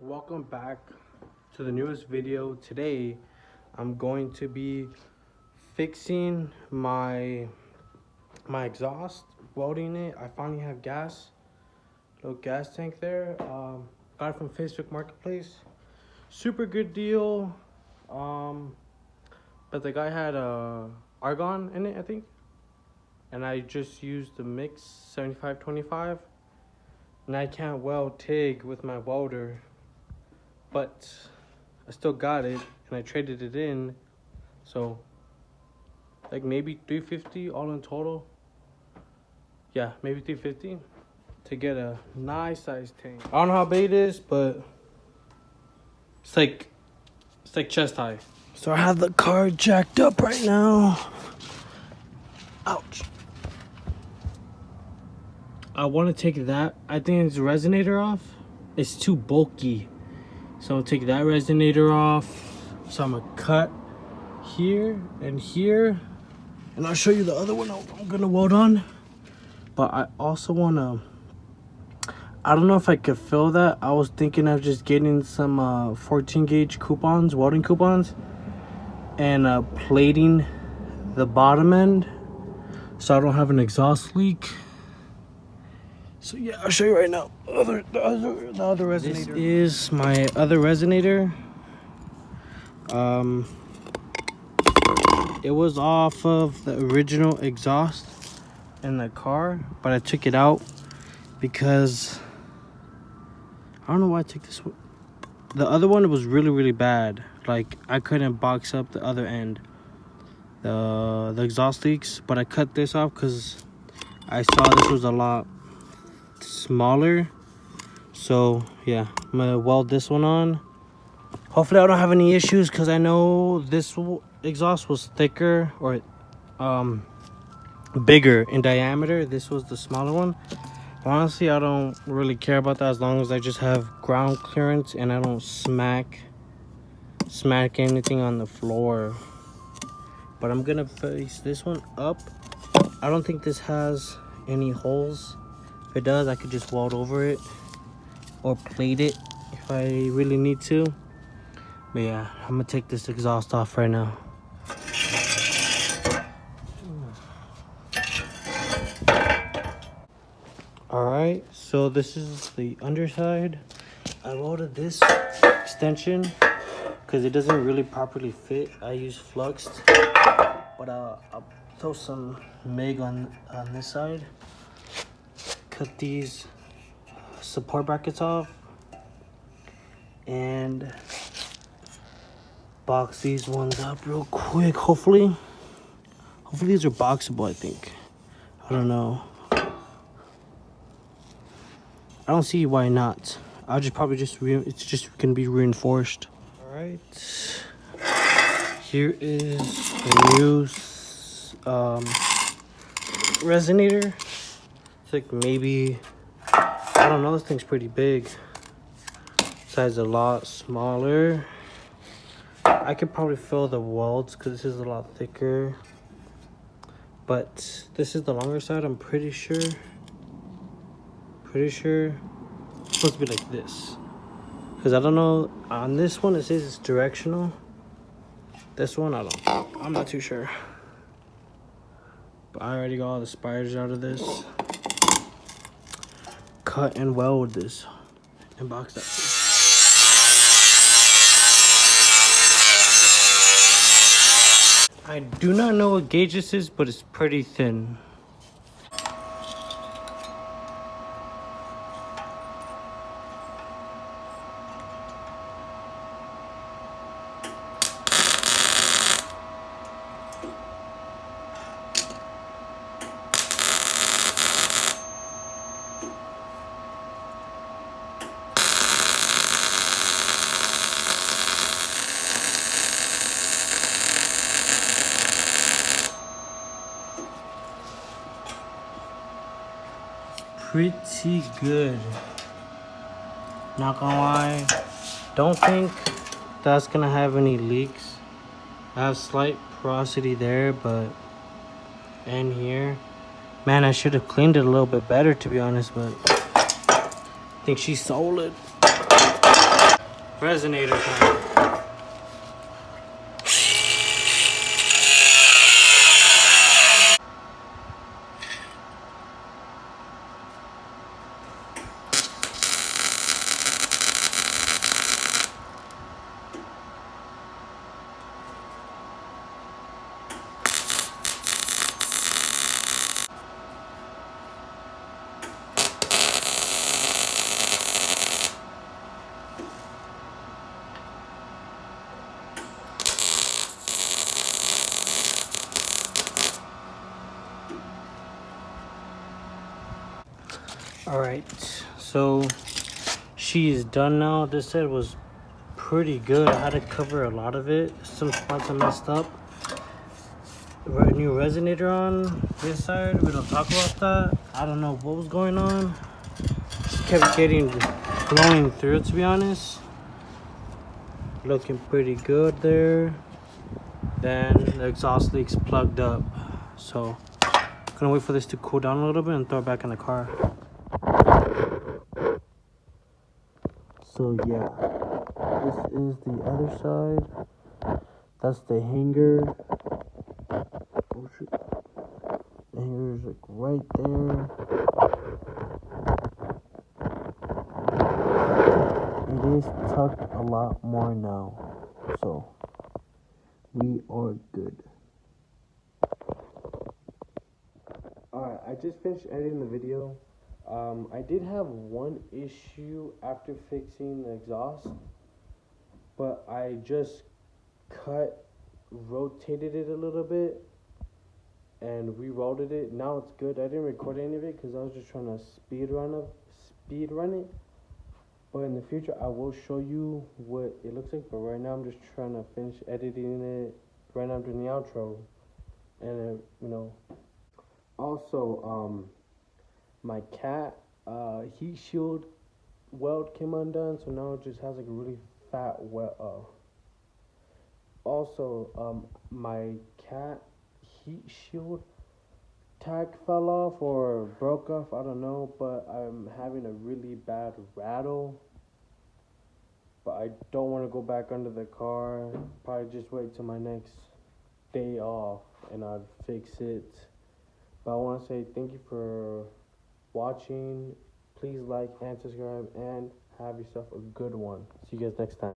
Welcome back to the newest video. Today I'm going to be fixing my exhaust, welding it. I finally have gas, little gas tank there. Got it from Facebook Marketplace. Super good deal. But the guy had argon in it, I think, and I just used the mix 75-25, and I can't weld TIG with my welder, but I still got it and I traded it in, so like maybe 350 all in total. Yeah, maybe 350 to get a nice size tank. I don't know how big it is, but it's like chest high. So I have the car jacked up right now. Ouch. I want to take that, I think it's resonator off. It's too bulky. So I'll take that resonator off. So I'm gonna cut here and here. And I'll show you the other one I'm gonna weld on. But I also wanna, I don't know if I could fill that. I was thinking of just getting some 14 gauge coupons, welding coupons, and plating the bottom end so I don't have an exhaust leak. So yeah, I'll show you right now. The other resonator. This is my other resonator. It was off of the original exhaust in the car, but I took it out because I don't know why I took this one. The other one was really bad. Like I couldn't box up the other end, the exhaust leaks. But I cut this off because I saw this was a lot smaller. So yeah, I'm gonna weld this one on. Hopefully I don't have any issues, because I know this exhaust was thicker or bigger in diameter. This was the smaller one. Honestly, I don't really care about that as long as I just have ground clearance and I don't smack anything on the floor. But I'm gonna face this one up. I don't think this has any holes. If it does, I could just weld over it or plate it if I really need to. But yeah, I'm gonna take this exhaust off right now. Alright, so this is the underside. I welded this extension because it doesn't really properly fit. I use fluxed, but I'll throw some MIG on this side. Cut these support brackets off and box these ones up real quick. Hopefully these are boxable. I think, I don't know, I don't see why not. I'll just probably it's just gonna be reinforced. All right, here is the new resonator. It's like maybe, I don't know, this thing's pretty big. Size a lot smaller. I could probably fill the welds because this is a lot thicker. But this is the longer side, I'm pretty sure. It's supposed to be like this. Because I don't know, on this one it says it's directional. This one, I'm not too sure. But I already got all the spiders out of this. Cut and weld this and box that. I do not know what gauge this is, but it's pretty thin. Pretty good, not gonna lie. Don't think that's gonna have any leaks. I have slight porosity there, but and here, man, I should have cleaned it a little bit better, to be honest, but I think she's solid. Resonator time. All right, so she is done now. This set was pretty good. I had to cover a lot of it. Some spots I messed up. New resonator on this side. We don't talk about that. I don't know what was going on. Just kept getting blowing through, to be honest. Looking pretty good there. Then the exhaust leaks plugged up. So gonna wait for this to cool down a little bit and throw it back in the car. So yeah, this is the other side. That's the hanger. Oh shit. The hanger is like right there. It is tucked a lot more now. So we are good. Alright, I just finished editing the video. I did have one issue after fixing the exhaust, but I just rotated it a little bit and re-welded it. Now it's good. I didn't record any of it because I was just trying to speed run it. But in the future, I will show you what it looks like. But right now, I'm just trying to finish editing it. Right now, I'm doing the outro, and Also, my cat, heat shield weld came undone, so now it just has like a really fat weld. Also, my cat heat shield tag fell off or broke off, I don't know, but I'm having a really bad rattle. But I don't want to go back under the car. Probably just wait till my next day off and I'll fix it. But I want to say thank you for watching. Please like and subscribe and have yourself a good one. See you guys next time.